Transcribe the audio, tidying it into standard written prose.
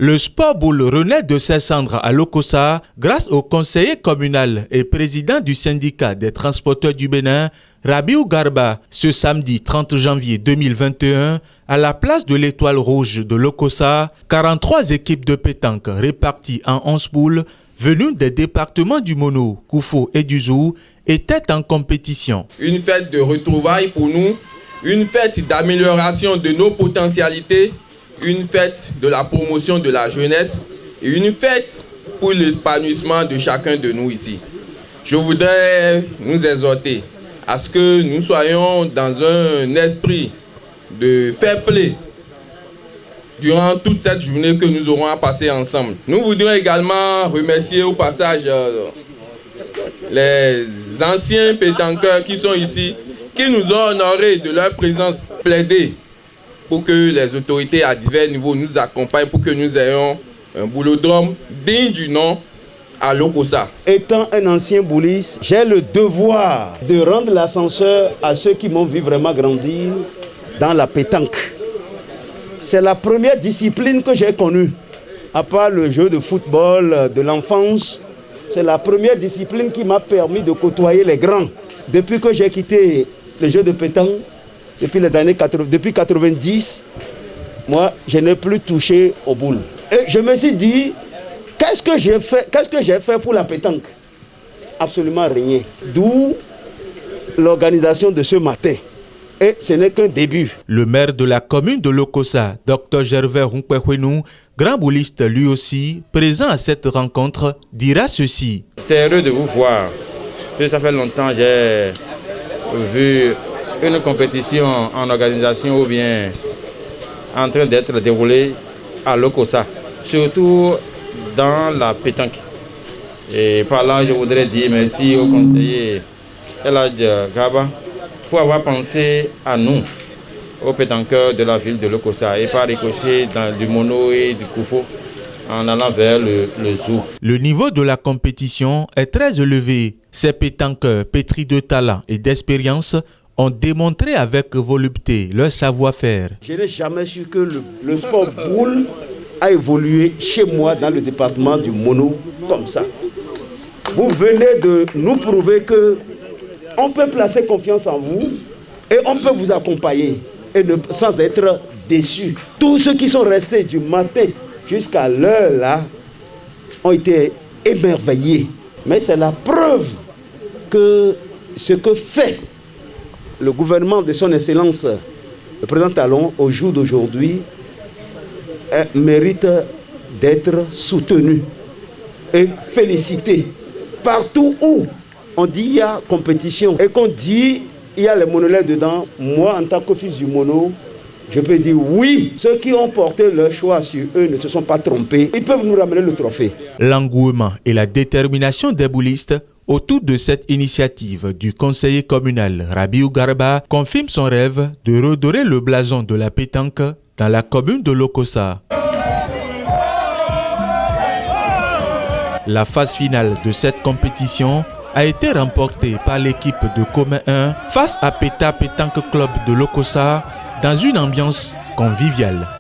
Le sport boule renaît de ses cendres à Lokossa grâce au conseiller communal et président du syndicat des transporteurs du Bénin, Rabiou Garba, ce samedi 30 janvier 2021, à la place de l'Étoile Rouge de Lokossa, 43 équipes de pétanque réparties en 11 poules, venues des départements du Mono, Koufo et du Zou, étaient en compétition. Une fête de retrouvailles pour nous, une fête d'amélioration de nos potentialités, une fête de la promotion de la jeunesse et une fête pour l'épanouissement de chacun de nous ici. Je voudrais nous exhorter à ce que nous soyons dans un esprit de fair play durant toute cette journée que nous aurons à passer ensemble. Nous voudrions également remercier au passage les anciens pétanqueurs qui sont ici, qui nous ont honorés de leur présence, plaidée pour que les autorités à divers niveaux nous accompagnent pour que nous ayons un boulodrome digne du nom à Lokossa. Étant un ancien bouliste, j'ai le devoir de rendre l'ascenseur à ceux qui m'ont vu vraiment grandir dans la pétanque. C'est la première discipline que j'ai connue. À part le jeu de football de l'enfance, c'est la première discipline qui m'a permis de côtoyer les grands. Depuis que j'ai quitté le jeu de pétanque, depuis 90, moi, je n'ai plus touché aux boules. Et je me suis dit, qu'est-ce que j'ai fait pour la pétanque? Absolument rien. D'où l'organisation de ce matin. Et ce n'est qu'un début. Le maire de la commune de Lokossa, Dr Gervais Hunkpehwenou, grand bouliste lui aussi, présent à cette rencontre, dira ceci. C'est heureux de vous voir. Ça fait longtemps que j'ai vu une compétition en organisation ou bien en train d'être déroulée à Lokossa, surtout dans la pétanque. Et par là, je voudrais dire merci au conseiller Eladj Gaba pour avoir pensé à nous, aux pétanqueurs de la ville de Lokossa, et pas ricochet dans du Mono et du Koufo en allant vers le Zou. Le niveau de la compétition est très élevé. Ces pétanqueurs pétris de talent et d'expérience ont démontré avec volupté leur savoir-faire. Je n'ai jamais su que le sport boule a évolué chez moi dans le département du Mono comme ça. Vous venez de nous prouver que on peut placer confiance en vous et on peut vous accompagner et sans être déçus. Tous ceux qui sont restés du matin jusqu'à l'heure là ont été émerveillés. Mais c'est la preuve que ce que fait le gouvernement de son Excellence, le président Talon, au jour d'aujourd'hui, mérite d'être soutenu et félicité. Partout où on dit il y a compétition et qu'on dit il y a les monolètes dedans, moi en tant que fils du mono, je peux dire oui, ceux qui ont porté leur choix sur eux ne se sont pas trompés. Ils peuvent nous ramener le trophée. L'engouement et la détermination des boulistes autour de cette initiative du conseiller communal Rabiou Garba confirme son rêve de redorer le blason de la pétanque dans la commune de Lokossa. La phase finale de cette compétition a été remportée par l'équipe de Commun 1 face à Péta Pétanque Club de Lokossa dans une ambiance conviviale.